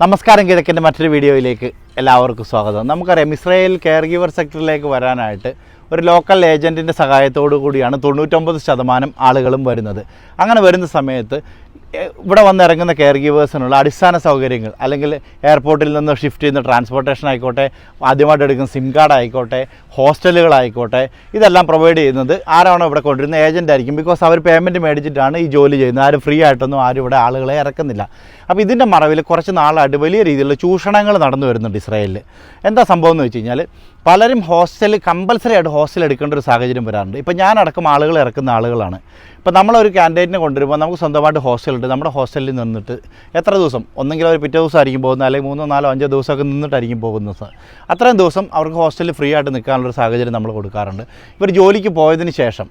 നമസ്കാരം, കിഴക്കിൻ്റെ മറ്റൊരു വീഡിയോയിലേക്ക് എല്ലാവർക്കും സ്വാഗതം. നമുക്കറിയാം, ഇസ്രായേൽ കെയർ ഗിവർ സെക്ടറിലേക്ക് വരാനായിട്ട് ഒരു ലോക്കൽ ഏജൻറ്റിൻ്റെ സഹായത്തോടു കൂടിയാണ് 99% ആളുകളും വരുന്നത്. അങ്ങനെ വരുന്ന സമയത്ത് ഇവിടെ വന്നിറങ്ങുന്ന കെയർ ഗിവേഴ്സിനുള്ള അടിസ്ഥാന സൗകര്യങ്ങൾ, അല്ലെങ്കിൽ എയർപോർട്ടിൽ നിന്ന് ഷിഫ്റ്റ് ചെയ്യുന്ന ട്രാൻസ്പോർട്ടേഷൻ ആയിക്കോട്ടെ, ആദ്യമായിട്ട് എടുക്കുന്ന സിം കാർഡ് ആയിക്കോട്ടെ, ഹോസ്റ്റലുകളായിക്കോട്ടെ, ഇതെല്ലാം പ്രൊവൈഡ് ചെയ്യുന്നത് ആരാണോ ഇവിടെ കൊണ്ടിരുന്ന ഏജൻ്റ് ആയിരിക്കും. ബിക്കോസ് അവർ പേയ്മെൻറ്റ് മേടിച്ചിട്ടാണ് ഈ ജോലി ചെയ്യുന്നത്. ആരും ഫ്രീ ആയിട്ടൊന്നും ആരും ഇവിടെ ആളുകളെ ഇറക്കുന്നില്ല. അപ്പോൾ ഇതിൻ്റെ മറവിൽ കുറച്ച് നാളായിട്ട് വലിയ രീതിയിലുള്ള ചൂഷണങ്ങൾ നടന്നു വരുന്നുണ്ട് ഇസ്രായേലിൽ. എന്താ സംഭവം എന്ന് വെച്ച് കഴിഞ്ഞാൽ, പലരും കമ്പൽസറി ആയിട്ട് ഹോസ്റ്റൽ എടുക്കേണ്ട ഒരു സാഹചര്യം വരാറുണ്ട്. ഇപ്പോൾ ഞാനടക്കം ആളുകൾ ഇറക്കുന്ന ആളുകളാണ്. ഇപ്പോൾ നമ്മളൊരു കാൻഡിഡേറ്റിനെ കൊണ്ടുവരുമ്പോൾ നമുക്ക് സ്വന്തമായിട്ട് ഹോസ്റ്റലുണ്ട്. നമ്മുടെ ഹോസ്റ്റലിൽ നിന്നിട്ട് എത്ര ദിവസം, ഒന്നെങ്കിൽ അവർ പിറ്റേ ദിവസം ആയിരിക്കും പോകുന്നത്, അല്ലെങ്കിൽ 3, 4, 5 ദിവസമൊക്കെ നിന്നിട്ടായിരിക്കും പോകുന്നത്. അത്രയും ദിവസം അവർക്ക് ഹോസ്റ്റലിൽ ഫ്രീ ആയിട്ട് നിൽക്കാനുള്ളൊരു സാഹചര്യം നമ്മൾ കൊടുക്കാറുണ്ട്. ഇവർ ജോലിക്ക് പോയതിന് ശേഷം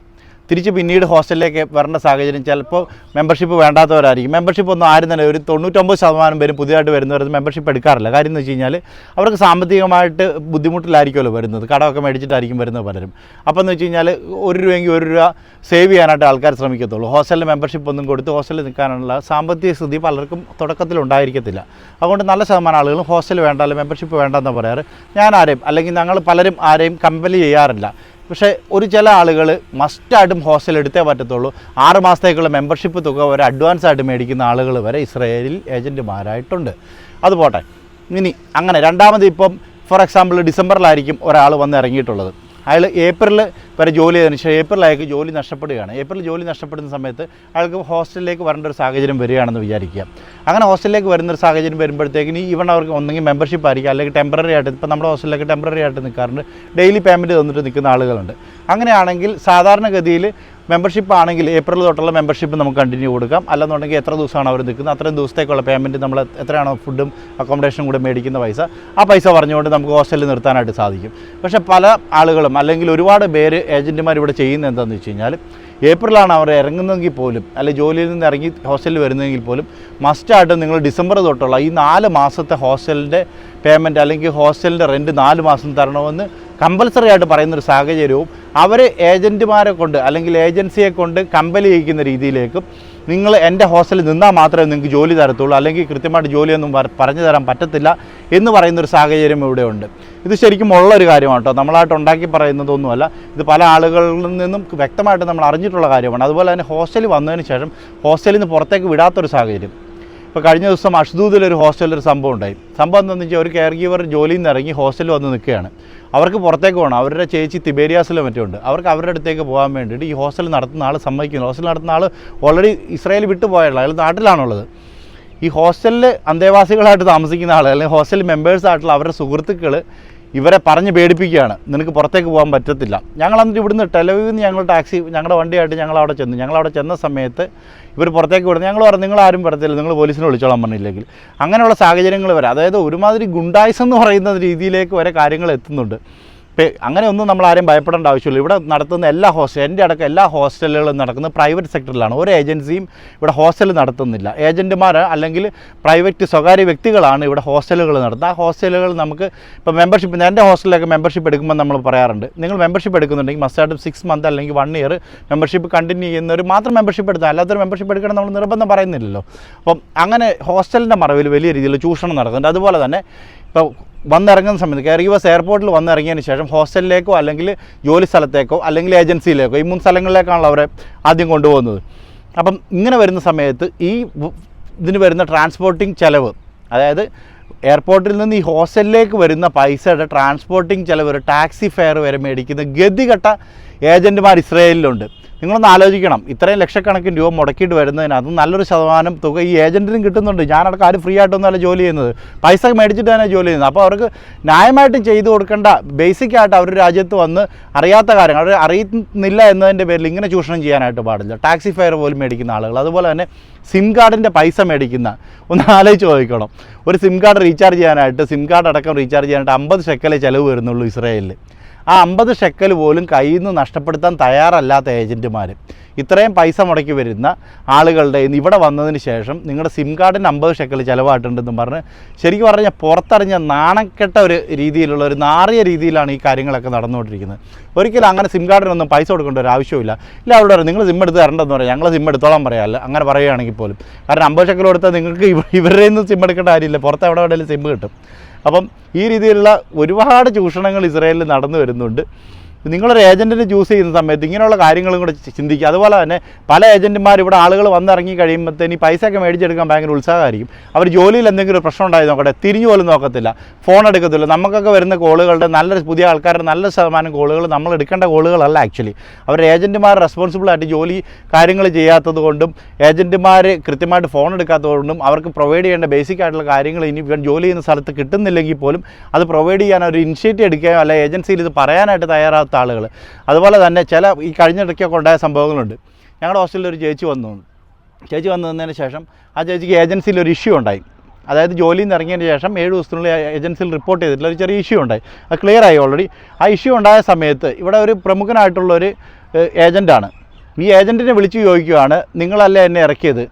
തിരിച്ച് പിന്നീട് ഹോസ്റ്റലിലേക്ക് വരേണ്ട സാഹചര്യം ചിലപ്പോൾ മെമ്പർഷിപ്പ് വേണ്ടാത്തവരായിരിക്കും. മെമ്പർഷിപ്പ് ഒന്നും ആരും തന്നെ, ഒരു 99% പേരും പുതിയതായിട്ട് വരുന്നവർ മെമ്പർഷിപ്പ് എടുക്കാറില്ല. കാര്യം എന്ന് വെച്ച് കഴിഞ്ഞാൽ അവർക്ക് സാമ്പത്തികമായിട്ട് ബുദ്ധിമുട്ടിലായിരിക്കുമല്ലോ വരുന്നത്. കടമൊക്കെ മേടിച്ചിട്ടായിരിക്കും വരുന്നത് പലരും. അപ്പോൾ എന്ന് വെച്ച് കഴിഞ്ഞാൽ 1 രൂപയെങ്കിൽ 1 രൂപ സേവ് ചെയ്യാനായിട്ട് ആൾക്കാർ ശ്രമിക്കത്തുള്ളൂ. ഹോസ്റ്റലിൽ മെമ്പർഷിപ്പ് ഒന്നും കൊടുത്ത് ഹോസ്റ്റലിൽ നിൽക്കാനുള്ള സാമ്പത്തിക സ്ഥിതി പലർക്കും തുടക്കത്തിൽ ഉണ്ടായിരിക്കത്തില്ല. അതുകൊണ്ട് നല്ല ശതമാനം ആളുകളും ഹോസ്റ്റൽ വേണ്ട, അല്ലെങ്കിൽ മെമ്പർഷിപ്പ് വേണ്ടെന്ന് പറയാറ്. ഞാൻ ആരെയും, അല്ലെങ്കിൽ ഞങ്ങൾ പലരും ആരെയും കമ്പൽ ചെയ്യാറില്ല. പക്ഷേ ചില ആളുകൾ മസ്റ്റായിട്ടും ഹോസ്റ്റൽ എടുത്തേ പറ്റത്തുള്ളൂ. 6 മാസത്തേക്കുള്ള മെമ്പർഷിപ്പ് തുക ഒരു അഡ്വാൻസ് ആയിട്ട് മേടിക്കുന്ന ആളുകൾ വരെ ഇസ്രായേലിൽ ഏജൻറ്റുമാരായിട്ടുണ്ട്. അതുപോട്ടെ. ഇനി അങ്ങനെ രണ്ടാമത്, ഇപ്പം ഫോർ എക്സാമ്പിൾ ഡിസംബറിലായിരിക്കും ഒരാൾ വന്ന് ഇറങ്ങിയിട്ടുള്ളത്. അയാൾ ഏപ്രിൽ വരെ ജോലി ചെയ്തതിന് ശേഷം ഏപ്രിൽ അയാൾക്ക് ജോലി നഷ്ടപ്പെടുകയാണ്. ഏപ്രിൽ ജോലി നഷ്ടപ്പെടുന്ന സമയത്ത് അയാൾക്ക് ഹോസ്റ്റലിലേക്ക് വരേണ്ട ഒരു സാഹചര്യം വരികയാണെന്ന് വിചാരിക്കുക. അങ്ങനെ ഹോസ്റ്റലിലേക്ക് വരുന്നൊരു സാഹചര്യം വരുമ്പോഴത്തേക്കിന് ഈവൺ അവർക്ക് ഒന്നെങ്കിൽ മെമ്പർഷിപ്പ് ആയിരിക്കും, അല്ലെങ്കിൽ ടെമ്പററി ആയിട്ട്, ഇപ്പോൾ നമ്മുടെ ഹോസ്റ്റലിലേക്ക് ടെമ്പററി ആയിട്ട് നിൽക്കാറുണ്ട്, ഡെയിലി പേയ്മെൻറ്റ് തന്നിട്ട് നിൽക്കുന്ന ആളുകളുണ്ട്. അങ്ങനെയാണെങ്കിൽ സാധാരണഗതിയിൽ മെമ്പർഷിപ്പ് ആണെങ്കിൽ ഏപ്രിൽ തൊട്ടുള്ള മെമ്പർഷിപ്പ് നമുക്ക് കണ്ടിന്യൂ കൊടുക്കാം. അല്ലെന്നുണ്ടെങ്കിൽ എത്ര ദിവസമാണ് അവർ നിൽക്കുന്നത് അത്രയും ദിവസത്തേക്കുള്ള പേയ്മെൻറ്റ് നമ്മൾ എത്രയാണോ ഫുഡും അക്കോമഡേഷനും കൂടെ മേടിക്കുന്ന ആ പൈസ പറഞ്ഞുകൊണ്ട് നമുക്ക് ഹോസ്റ്റലിൽ നിർത്താനായിട്ട് സാധിക്കും. പക്ഷേ പല ആളുകളും, അല്ലെങ്കിൽ ഒരുപാട് പേര് ഏജൻറ്റുമാർ ഇവിടെ ചെയ്യുന്നത് എന്താണെന്ന് വെച്ച് കഴിഞ്ഞാൽ, ഏപ്രിലാണ് അവർ ഇറങ്ങുന്നതെങ്കിൽ പോലും, അല്ലെങ്കിൽ ജോലിയിൽ നിന്ന് ഇറങ്ങി ഹോസ്റ്റലിൽ വരുന്നതെങ്കിൽ പോലും മസ്റ്റായിട്ട് നിങ്ങൾ ഡിസംബർ തൊട്ടുള്ള ഈ 4 മാസത്തെ ഹോസ്റ്റലിൻ്റെ പേയ്മെൻറ്റ്, അല്ലെങ്കിൽ ഹോസ്റ്റലിൻ്റെ റെൻറ്റ് 4 മാസം തരണമെന്ന് കമ്പൽസറി ആയിട്ട് പറയുന്നൊരു സാഹചര്യവും അവർ ഏജൻറ്റുമാരെ കൊണ്ട്, അല്ലെങ്കിൽ ഏജൻസിയെ കൊണ്ട് കമ്പൽ ചെയ്യിക്കുന്ന രീതിയിലേക്കും, നിങ്ങൾ എൻ്റെ ഹോസ്റ്റലിൽ നിന്നാൽ മാത്രമേ നിങ്ങൾക്ക് ജോലി തരത്തുള്ളൂ, അല്ലെങ്കിൽ കൃത്യമായിട്ട് ജോലിയൊന്നും പറഞ്ഞു തരാൻ പറ്റത്തില്ല എന്ന് പറയുന്നൊരു സാഹചര്യം ഇവിടെ ഉണ്ട്. ഇത് ശരിക്കും ഉള്ളൊരു കാര്യമാണ് കേട്ടോ, നമ്മളായിട്ട് ഉണ്ടാക്കി പറയുന്നതൊന്നുമല്ല. ഇത് പല ആളുകളിൽ നിന്നും വ്യക്തമായിട്ട് നമ്മൾ അറിഞ്ഞിട്ടുള്ള കാര്യമാണ്. അതുപോലെ തന്നെ ഹോസ്റ്റലിൽ വന്നതിന് ശേഷം ഹോസ്റ്റലിൽ നിന്ന് പുറത്തേക്ക് വിടാത്തൊരു സാഹചര്യം. ഇപ്പോൾ കഴിഞ്ഞ ദിവസം അഷ്ദൂദിലൊരു ഹോസ്റ്റലിലൊരു സംഭവം ഉണ്ടായി. സംഭവം എന്താണെന്ന് വെച്ചാൽ, ഒരു കെയർ ഗീവർ ജോലിയിൽ നിന്ന് ഇറങ്ങി ഹോസ്റ്റലിൽ വന്ന് നിൽക്കുകയാണ്. അവർക്ക് പുറത്തേക്ക് പോകണം. അവരുടെ ചേച്ചി തിബേരിയാസിലോ മറ്റോ ഉണ്ട്. അവർക്ക് അവരുടെ അടുത്തേക്ക് പോകാൻ വേണ്ടിയിട്ട് ഈ ഹോസ്റ്റൽ നടത്തുന്ന ആൾ സമ്മതിക്കുന്നു. ഹോസ്റ്റൽ നടത്തുന്ന ആൾ ഓൾറെഡി ഇസ്രായേൽ വിട്ടു പോയുള്ള, അയാൾ നാട്ടിലാണുള്ളത്. ഈ ഹോസ്റ്റലിൽ അന്തേവാസികളായിട്ട് താമസിക്കുന്ന ആൾ, അല്ലെങ്കിൽ ഹോസ്റ്റൽ മെമ്പേഴ്സായിട്ടുള്ള അവരുടെ സുഹൃത്തുക്കൾ ഇവരെ പറഞ്ഞ് പേടിപ്പിക്കുകയാണ്, നിനക്ക് പുറത്തേക്ക് പോകാൻ പറ്റത്തില്ല. ഞങ്ങളന്നിട്ട് ഇവിടുന്ന് ടെലവീവിൽ നിന്ന് ഞങ്ങളുടെ വണ്ടിയായിട്ട് ഞങ്ങളവിടെ ചെന്ന സമയത്ത് ഇവർ പുറത്തേക്ക് വിടുന്നു. ഞങ്ങൾ പറഞ്ഞു, നിങ്ങളാരും വരത്തില്ല, നിങ്ങൾ പോലീസിനെ വിളിച്ചോളാൻ പറഞ്ഞില്ലെങ്കിൽ. അങ്ങനെയുള്ള സാഹചര്യങ്ങൾ വരെ, അതായത് ഒരുമാതിരി ഗുണ്ടായിസം എന്ന് പറയുന്ന രീതിയിലേക്ക് വരെ കാര്യങ്ങൾ എത്തുന്നുണ്ട്. അങ്ങനെ ഒന്നും നമ്മൾ ആരെയും ഭയപ്പെടേണ്ട ആവശ്യമില്ല. ഇവിടെ നടത്തുന്ന എൻ്റെ അടക്കം എല്ലാ ഹോസ്റ്റലുകളും നടക്കുന്നത് പ്രൈവറ്റ് സെക്ടറിലാണ്. ഒരു ഏജൻസിയും ഇവിടെ ഹോസ്റ്റൽ നടത്തുന്നില്ല. ഏജൻറ്റുമാർ അല്ലെങ്കിൽ പ്രൈവറ്റ് സ്വകാര്യ വ്യക്തികളാണ് ഇവിടെ ഹോസ്റ്റലുകൾ നടത്തുന്നത്. ആ ഹോസ്റ്റലുകൾ നമുക്ക് ഇപ്പോൾ മെമ്പർഷിപ്പ്, എൻ്റെ ഹോസ്റ്റലിലൊക്കെ മെമ്പർഷിപ്പ് എടുക്കുമ്പോൾ നമ്മൾ പറയാറുണ്ട്, നിങ്ങൾ മെമ്പർഷിപ്പ് എടുക്കുന്നുണ്ടെങ്കിൽ മസ്റ്റായിട്ടും 6 മന്ത് അല്ലെങ്കിൽ 1 ഇയർ മെമ്പർഷിപ്പ് കണ്ടിന്യൂ ചെയ്യുന്നവർ മാത്രം മെമ്പർഷിപ്പ് എടുത്താൽ, അല്ലാത്തൊരു മെമ്പർഷിപ്പ് എടുക്കണം നമ്മൾ നിർബന്ധം പറയുന്നില്ലല്ലോ. അപ്പം അങ്ങനെ ഹോസ്റ്റലിൻ്റെ മറവിൽ വലിയ രീതിയിൽ ചൂഷണം നടക്കുന്നുണ്ട്. അതുപോലെ തന്നെ ഇപ്പോൾ വന്നിറങ്ങുന്ന സമയത്ത് കെയർ ഗീവേഴ്സ് എയർപോർട്ടിൽ വന്നിറങ്ങിയതിന് ശേഷം ഹോസ്റ്റലിലേക്കോ, അല്ലെങ്കിൽ ജോലി സ്ഥലത്തേക്കോ, അല്ലെങ്കിൽ ഏജൻസിയിലേക്കോ, ഈ 3 സ്ഥലങ്ങളിലേക്കാണല്ലോ അവരെ ആദ്യം കൊണ്ടുപോകുന്നത്. അപ്പം ഇങ്ങനെ വരുന്ന സമയത്ത് ഇതിന് വരുന്ന ട്രാൻസ്പോർട്ടിങ് ചിലവ്, അതായത് എയർപോർട്ടിൽ നിന്ന് ഈ ഹോസ്റ്റലിലേക്ക് വരുന്ന പൈസയുടെ ട്രാൻസ്പോർട്ടിങ് ചിലവ്, ഒരു ടാക്സി ഫെയർ വരെ മേടിക്കുന്ന ഗതികെട്ട ഏജൻറ്റുമാർ ഇസ്രായേലിലുണ്ട്. നിങ്ങളൊന്ന് ആലോചിക്കണം, ഇത്രയും ലക്ഷക്കണക്കിന് രൂപ മുടക്കിയിട്ട് വരുന്നതിന് അത് നല്ലൊരു ശതമാനം തുക ഈ ഏജൻറ്റിനും കിട്ടുന്നുണ്ട്. ഞാനടക്കം ആരും ഫ്രീ ആയിട്ടൊന്നുമല്ല ജോലി ചെയ്യുന്നത്, പൈസ മേടിച്ചിട്ട് തന്നെ ജോലി ചെയ്യുന്നത്. അപ്പോൾ അവർക്ക് ന്യായമായിട്ടും ചെയ്തു കൊടുക്കേണ്ട, ബേസിക്കായിട്ട് അവർ രാജ്യത്ത് വന്ന് അറിയാത്ത കാര്യങ്ങൾ, അവർ അറിയുന്നില്ല എന്നതിൻ്റെ പേരിൽ ഇങ്ങനെ ചൂഷണം ചെയ്യാനായിട്ട് പാടില്ല. ടാക്സി ഫെയർ പോലും മേടിക്കുന്ന ആളുകൾ, അതുപോലെ തന്നെ സിം കാർഡിൻ്റെ പൈസ മേടിക്കുന്ന, ഒന്ന് ആലോചിച്ച് നോക്കണം. ഒരു സിം കാർഡ് റീചാർജ് ചെയ്യാനായിട്ട്, സിം കാർഡ് അടക്കം റീചാർജ് ചെയ്യാനായിട്ട് 50 ഷെക്കലേ ചിലവ് വരുന്നുള്ളൂ ഇസ്രായേലിൽ. ആ 50 ഷെക്കൽ പോലും കയ്യിൽ നിന്ന് നഷ്ടപ്പെടുത്താൻ തയ്യാറല്ലാത്ത ഏജൻറ്റുമാർ, ഇത്രയും പൈസ മുടക്കി വരുന്ന ആളുകളുടെ ഇവിടെ വന്നതിന് ശേഷം നിങ്ങളുടെ സിം കാർഡിന് 50 ഷെക്കൽ ചിലവായിട്ടുണ്ടെന്നും പറഞ്ഞ് ശരിക്കും പറഞ്ഞാൽ പുറത്തറിഞ്ഞ നാണക്കെട്ട ഒരു രീതിയിലുള്ള ഒരു നാറിയ രീതിയിലാണ് ഈ കാര്യങ്ങളൊക്കെ നടന്നുകൊണ്ടിരിക്കുന്നത്. ഒരിക്കലും അങ്ങനെ സിം കാർഡിനൊന്നും പൈസ കൊടുക്കേണ്ട ഒരു ആവശ്യമില്ല. ഇല്ല, അവിടെ പറയും നിങ്ങൾ സിം എടുത്ത് തരണ്ടെന്ന് പറയാം, ഞങ്ങൾ സിം എടുത്തോളാൻ പറയാമല്ല, അങ്ങനെ പറയുകയാണെങ്കിൽ പോലും. കാരണം 50 ഷെക്കൽ കൊടുത്താൽ നിങ്ങൾക്ക് ഇവരുടെ നിന്ന് സിം എടുക്കേണ്ട കാര്യമില്ല, പുറത്ത് എവിടെ എവിടെയും സിം കിട്ടും. അപ്പം ഈ രീതിയിലുള്ള ഒരുപാട് ചൂഷണങ്ങൾ ഇസ്രായേലിൽ നടന്നു വരുന്നുണ്ട്. നിങ്ങളൊരു ഏജൻറ്റിനെ ചൂസ് ചെയ്യുന്ന സമയത്ത് ഇങ്ങനെയുള്ള കാര്യങ്ങളും കൂടെ ചിന്തിക്കുക. അതുപോലെ തന്നെ പല ഏജൻറ്റുമാർ ഇവിടെ ആളുകൾ വന്നിറങ്ങി കഴിയുമ്പോഴത്തേന് ഈ പൈസയൊക്കെ മേടിച്ചെടുക്കാൻ ഭയങ്കര ഉത്സാഹമായിരിക്കും. അവർ ജോലിയിൽ എന്തെങ്കിലും ഒരു പ്രശ്നം ഉണ്ടായി നോക്കട്ടെ, തിരിഞ്ഞു പോലും നോക്കത്തില്ല, ഫോൺ എടുക്കത്തില്ല. നമുക്കൊക്കെ വരുന്ന കോളുകളുടെ പുതിയ ആൾക്കാരുടെ നല്ല ശതമാനം കോളുകൾ നമ്മൾ എടുക്കേണ്ട കോളുകളല്ല. ആക്ച്വലി അവർ ഏജൻറ്റുമാർ റെസ്പോൺസിബിളായിട്ട് ജോലി കാര്യങ്ങൾ ചെയ്യാത്തത് കൊണ്ടും ഏജൻറ്റുമാർ കൃത്യമായിട്ട് ഫോൺ എടുക്കാത്തത് കൊണ്ടും അവർക്ക് പ്രൊവൈഡ് ചെയ്യേണ്ട ബേസിക് ആയിട്ടുള്ള കാര്യങ്ങൾ ഇനി ജോലി ചെയ്യുന്ന സ്ഥലത്ത് കിട്ടുന്നില്ലെങ്കിൽ പോലും അത് പ്രൊവൈഡ് ചെയ്യാൻ ഒരു ഇനിഷ്യേറ്റീവ് എടുക്കുകയോ അല്ല ഏജൻസിയിൽ ഇത് പറയാനായിട്ട് തയ്യാറാത്ത ആളുകൾ. അതുപോലെ തന്നെ ചില ഈ കഴിഞ്ഞിടയ്ക്കൊക്കെ ഉണ്ടായ സംഭവങ്ങളുണ്ട്. ഞങ്ങളുടെ ഹോസ്റ്റലിൽ ഒരു ചേച്ചി വന്നതിന് ശേഷം ആ ചേച്ചിക്ക് ഏജൻസിയിൽ ഒരു ഇഷ്യൂ ഉണ്ടായി. അതായത് ജോലിയിൽ നിന്ന് ഇറങ്ങിയതിന് ശേഷം 7 ദിവസത്തിനുള്ളിൽ ഏജൻസിയിൽ റിപ്പോർട്ട് ചെയ്തിട്ടുള്ള ഒരു ചെറിയ ഇഷ്യൂ ഉണ്ടായി. അത് ക്ലിയർ ആയി ഓൾറെഡി. ആ ഇഷ്യൂ ഉണ്ടായ സമയത്ത് ഇവിടെ ഒരു പ്രമുഖനായിട്ടുള്ളൊരു ഏജൻറ്റാണ്. ഈ ഏജൻറ്റിനെ വിളിച്ച് ചോദിക്കുകയാണ്, നിങ്ങളല്ലേ എന്നെ ഇറക്കിയത്,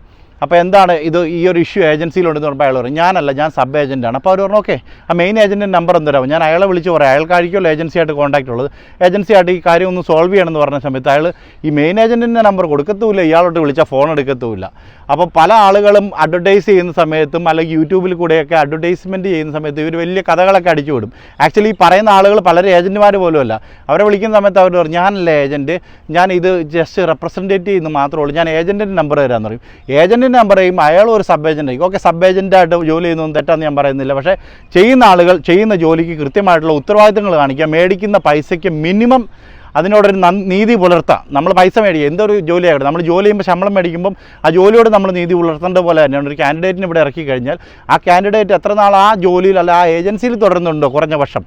അപ്പോൾ എന്താണ് ഇത്, ഈ ഒരു ഇഷ്യൂ ഏജൻസിയിലുണ്ടെന്ന് പറഞ്ഞപ്പോൾ അയാൾ പറയും ഞാനല്ല, ഞാൻ സബ് ഏജൻറ്റാണ്. അപ്പോൾ അവർ പറഞ്ഞു ഓക്കെ, ആ മെയിൻ ഏജൻറ്റിൻ്റെ നമ്പർ എന്തരാവും, ഞാൻ അയാളെ വിളിച്ച് പറയാം, അയാൾക്കായിരിക്കുമല്ലോ ഏജൻസിയായിട്ട് കോൺടാക്റ്റ് ഉള്ളത്, ഏജൻസിയായിട്ട് ഈ കാര്യം ഒന്ന് സോൾവ് ചെയ്യണമെന്ന് പറഞ്ഞ സമയത്ത് അയാൾ ഈ മെയിൻ ഏജൻറ്റിൻ്റെ നമ്പർ കൊടുക്കത്തുമില്ല, ഇയാളോട്ട് വിളിച്ചാൽ ഫോൺ എടുക്കത്തുമില്ല. അപ്പോൾ പല ആളുകളും അഡ്വർടൈസ് ചെയ്യുന്ന സമയത്തും അല്ലെങ്കിൽ യൂട്യൂബിൽ കൂടെയൊക്കെ അഡ്വർടൈസ്മെൻറ്റ് ചെയ്യുന്ന സമയത്ത് ഇവർ വലിയ കഥകളൊക്കെ അടിച്ചു വിടും. ആക്ച്വലി ഈ പറയുന്ന ആളുകൾ പലരും ഏജൻറ്റുമാർ പോലുമല്ല. അവരെ വിളിക്കുന്ന സമയത്ത് അവർ പറയും ഞാനല്ലേ ഏജൻറ്റ്, ഞാൻ ഇത് ജസ്റ്റ് റെപ്രസെൻറ്റേറ്റ് ചെയ്യുന്ന മാത്രമേ ഉള്ളൂ, ഞാൻ ഏജൻറ്റിൻ്റെ നമ്പർ തരാമെന്ന് പറയും. ഏജൻറ്റിൻ്റെ നമ്പർ ചെയ്യുമ്പോൾ അയാൾ ഒരു സബ് ഏജൻ്റ് ആയിരിക്കും. ഓക്കെ, സബ് ഏജൻറ്റായിട്ട് ജോലി ചെയ്യുന്നതൊന്നും തെറ്റാന്ന് ഞാൻ പറയുന്നില്ല. പക്ഷേ ചെയ്യുന്ന ആളുകൾ ചെയ്യുന്ന ജോലിക്ക് കൃത്യമായിട്ടുള്ള ഉത്തരവാദിത്തങ്ങൾ കാണിക്കുക, മേടിക്കുന്ന പൈസയ്ക്ക് മിനിമം അതിനോടൊരു നീതി പുലർത്താം. നമ്മൾ പൈസ മേടിക്കുക, എന്തൊരു ജോലിയാകട്ടെ, നമ്മൾ ജോലി ചെയ്യുമ്പോൾ ശമ്പളം മേടിക്കുമ്പം ആ ജോലിയോട് നമ്മൾ നീതി പുലർത്തേണ്ട പോലെ തന്നെയാണ്. ഒരു ക്യാൻഡിഡേറ്റിന് ഇവിടെ ഇറക്കി കഴിഞ്ഞാൽ ആ ക്യാൻഡിഡേറ്റ് എത്ര നാൾ ആ ജോലിയിൽ അല്ല ആ ഏജൻസിയിൽ തുടരുന്നുണ്ടോ കുറഞ്ഞ വർഷം,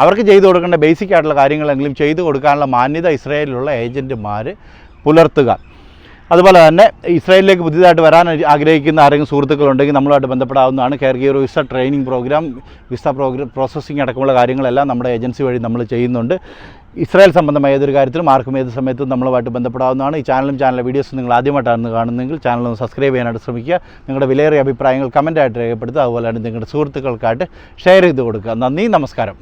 അവർക്ക് ചെയ്തു കൊടുക്കേണ്ട ബേസിക് ആയിട്ടുള്ള കാര്യങ്ങളെങ്കിലും ചെയ്തു കൊടുക്കാനുള്ള മാന്യത ഇസ്രായേലിലുള്ള ഏജൻറ്റുമാർ പുലർത്തുക. അതുപോലെ തന്നെ ഇസ്രായേലിലേക്ക് പുതിയതായിട്ട് വരാൻ ആഗ്രഹിക്കുന്ന ആരെങ്കിലും സുഹൃത്തുക്കളുണ്ടെങ്കിൽ നമ്മളുമായിട്ട് ബന്ധപ്പെടാവുന്നതാണ്. Care giver visa training programme, visa processing അടക്കമുള്ള കാര്യങ്ങളെല്ലാം നമ്മുടെ ഏജൻസി വഴി നമ്മൾ ചെയ്യുന്നുണ്ട്. ഇസ്രായേൽ സംബന്ധമായ ഏതൊരു കാര്യത്തിലും ആർക്കും ഏത് സമയത്തും നമ്മളുമായിട്ട് ബന്ധപ്പെടാവുന്നതാണ്. ഈ ചാനലിലെ വീഡിയോസ് നിങ്ങൾ ആദ്യമായിട്ടാണ് കാണുന്നതെങ്കിൽ ചാനൽ ഒന്ന് സബ്സ്ക്രൈബ് ചെയ്യാനായിട്ട് ശ്രമിക്കുക. നിങ്ങളുടെ വിലയേറിയ അഭിപ്രായങ്ങൾ കമൻറ്റായിട്ട് രേഖപ്പെടുത്തുക. അതുപോലെ തന്നെ നിങ്ങളുടെ സുഹൃത്തുക്കൾക്കായിട്ട് ഷെയർ ചെയ്ത് കൊടുക്കുക. നന്ദി, നമസ്കാരം.